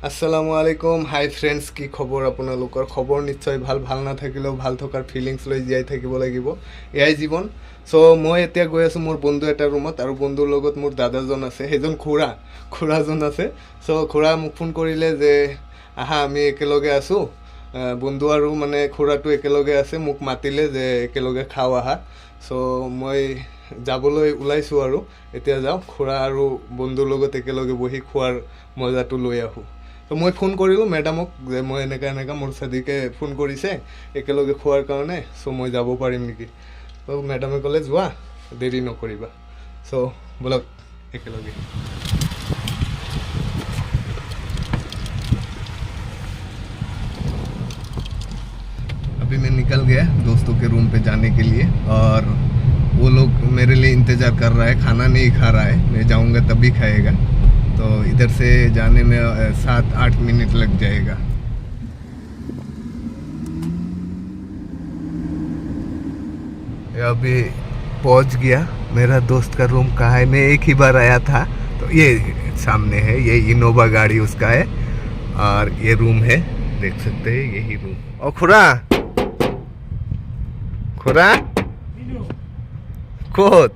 আসসালামু আলাইকুম হাই ফ্ৰেণ্ডছ, কি খবৰ আপোনালোকৰ? খবৰ নিশ্চয় ভাল। ভাল নাথাকিলেও ভাল থকাৰ ফিলিংছ লৈ জীয়াই থাকিব লাগিব, এয়াই জীৱন। চ' মই এতিয়া গৈ আছোঁ মোৰ বন্ধু এটাৰ ৰুমত, আৰু বন্ধুৰ লগত মোৰ দাদাজন আছে, সেইজন খুৰাজন আছে। চ' খুৰা মোক ফোন কৰিলে যে আহা, আমি একেলগে আছোঁ, বন্ধু আৰু মানে খুৰাটো একেলগে আছে। মোক মাতিলে যে একেলগে খাওঁ আহা। চ' মই যাবলৈ ওলাইছোঁ আৰু এতিয়া যাওঁ, খুৰা আৰু বন্ধুৰ লগত একেলগে বহি খোৱাৰ মজাটো লৈ আহোঁ। তো মই ফোন কৰিলোঁ মেডামক যে মই এনেকুৱা মোৰ চাদিকে ফোন কৰিছে একেলগে খোৱাৰ কাৰণে, চ' মই যাব পাৰিম নেকি? তো মেডামে ক'লে যোৱা, দেৰি নকৰিবা। চ' ব'লক একেলগে। अभी मैं निकल गया दोस्तों के रूम पे जाने के लिए, और वो लोग मेरे लिए इंतज़ार कर रहा है, खाना नहीं खा रहा है, मैं जाऊंगा तभी खाएगा। तो इधर से जाने में 7-8 मिनट लग जाएगा। अभी पहुंच गया। मेरा दोस्त का रूम कहाँ है? मैं एक ही बार आया था, तो ये सामने है, ये इनोवा गाड़ी उसका है, और ये रूम है, देख सकते हैं यही रूम। और खुरा कोत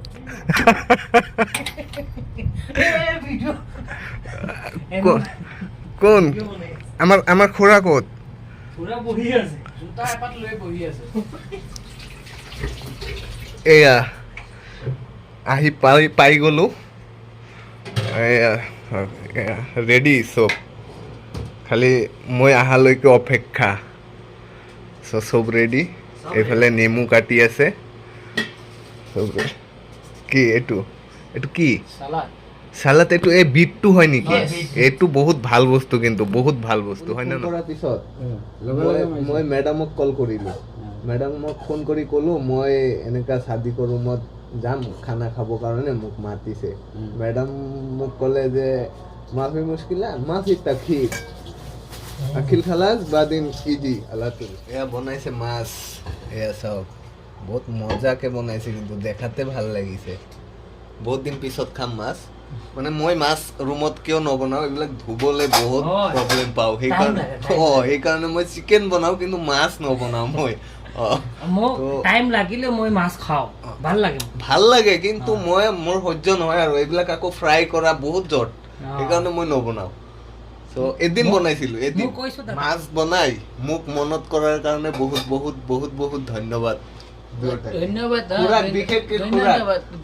কোন আমার খুৰা ক'ত? এয়া আহি পাই গ'লো, ৰেডি চব, খালি মই অহালৈকে অপেক্ষা। চব ৰেডি। এইফালে নেমু কাটি আছে চব। কি এইটো কি সালাদ? এইটো এই বিটটো হয় নেকি? এইটো বহুত ভাল বস্তু, কিন্তু বহুত ভাল বস্তু হয় না? কৰাৰ পিছত মই মেডামক কল কৰিলোঁ। মেডামক ফোন কৰি ক'লোঁ মই এনেকুৱা চাদিকৰ ৰুমত যাম খানা খাবৰ কাৰণে, মোক মাতিছে। মেডাম মোক ক'লে যে মাফি মুশকিলা মাফি তাখিৰ আখিল খালাস বাদিন ইজি আলাতুল। এয়া বনাইছে মাছ, এয়া চাওক, বহুত মজাকে বনাইছে, কিন্তু দেখাতে ভাল লাগিছে। বহুত দিন পিছত খাম মাছ। মানে মই মাছ ৰুমত কিয় নবনাওঁ, এইবিলাক ধুবলৈ বহুত প্ৰব্লেম পাওঁ, সেইকাৰণে মই চিকেন বনাওঁ, কিন্তু মাছ নবনাওঁ মই। ভাল লাগে, কিন্তু মোৰ সহ্য নহয় আৰু এইবিলাক আকৌ ফ্ৰাই কৰা বহুত জট, সেইকাৰণে মই নবনাওঁ। চ' এদিন বনাইছিলোঁ, এদিন মাছ বনাই মোক মনত কৰাৰ কাৰণে বহুত বহুত বহুত বহুত ধন্যবাদ।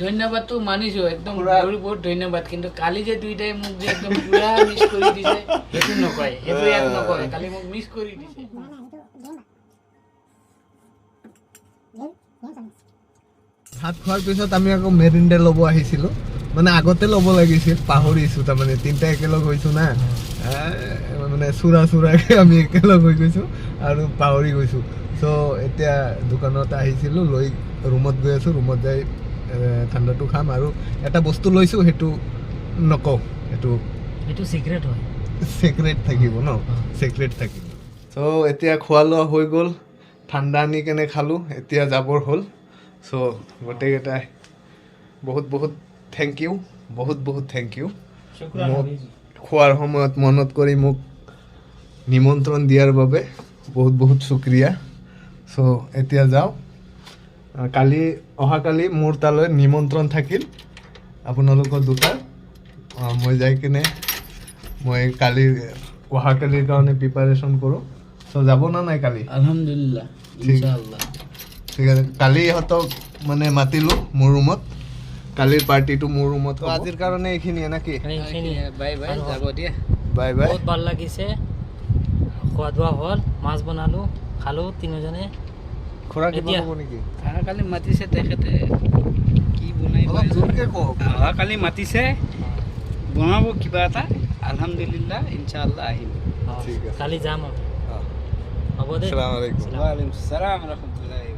ধন্যবাদটো মানিছো, একদম বহুত ধন্যবাদ। কিন্তু কালি যে দুইটাই মোক যে একদম পুৰা মিছ কৰি দিছে, সেইটো নকয়, সেইটো ইয়াত নকয়, কালি মোক মিছ কৰি দিছে। ভাত খোৱাৰ পিছত আমি আকৌ মেৰিণ্ডা ল'ব আহিছিলোঁ, মানে আগতে ল'ব লাগিছিল, পাহৰিছোঁ। তাৰমানে তিনিটা একেলগ হৈছোঁ না, মানে চুৰাকে আমি একেলগ হৈ গৈছোঁ আৰু পাহৰি গৈছোঁ। চ' এতিয়া দোকানত আহিছিলোঁ, লৈ ৰুমত গৈ আছোঁ। ৰুমত যাই ঠাণ্ডাটো খাম, আৰু এটা বস্তু লৈছোঁ, সেইটো নকওঁ, সেইটো চিক্ৰেট হয়, চিক্ৰেট থাকিব ন, চিক্ৰেট থাকিব। চ' এতিয়া খোৱা লোৱা হৈ গ'ল, ঠাণ্ডা আনি কেনে খালোঁ, এতিয়া যাবৰ হ'ল। চ' গোটেইকেইটাই বহুত বহুত থেংক ইউ, বহুত বহুত থেংক ইউ। মোক খোৱাৰ সময়ত মনত কৰি মোক নিমন্ত্ৰণ দিয়াৰ বাবে বহুত বহুত শুক্ৰিয়া। চ' এতিয়া যাওঁ। অহাকালি মোৰ তালৈ নিমন্ত্ৰণ থাকিল আপোনালোকৰ দুটাৰ। মই যাই কিনে মই অহাকালিৰ কাৰণে প্ৰিপাৰেশ্যন কৰোঁ। চ' যাব না নাই কালি? আলহামদুলিল্লাহ, ইনশাআল্লাহ। ঠিক আছে, কালি ইহঁতক মানে মাতিলোঁ মোৰ ৰুমত, কালিৰ পাৰ্টিটো মোৰ ৰুমত। আজিৰ কাৰণে এইখিনিয়ে নাকি? বাই বাই, যাব দিয়া, বাই বাই। বহুত ভাল লাগিছে, খোৱা দোৱা হ'ল, মাছ বনালোঁ, খালোঁ তিনিজনে। খুৰা কিবা ক'ব নেকি? অহাকালি মাতিছে তেখেতে, কি বনাই অহাকালি মাতিছে, বনাব কিবা এটা। আলহামদুলিল্লাহ, ইনশাআল্লাহ আহিম। ঠিক আছে, কালি যাম আৰু হ'ব দে। আসসালামু আলাইকুম। ওয়ালাইকুম আসসালাম ৰাহমাতুল্লাহি।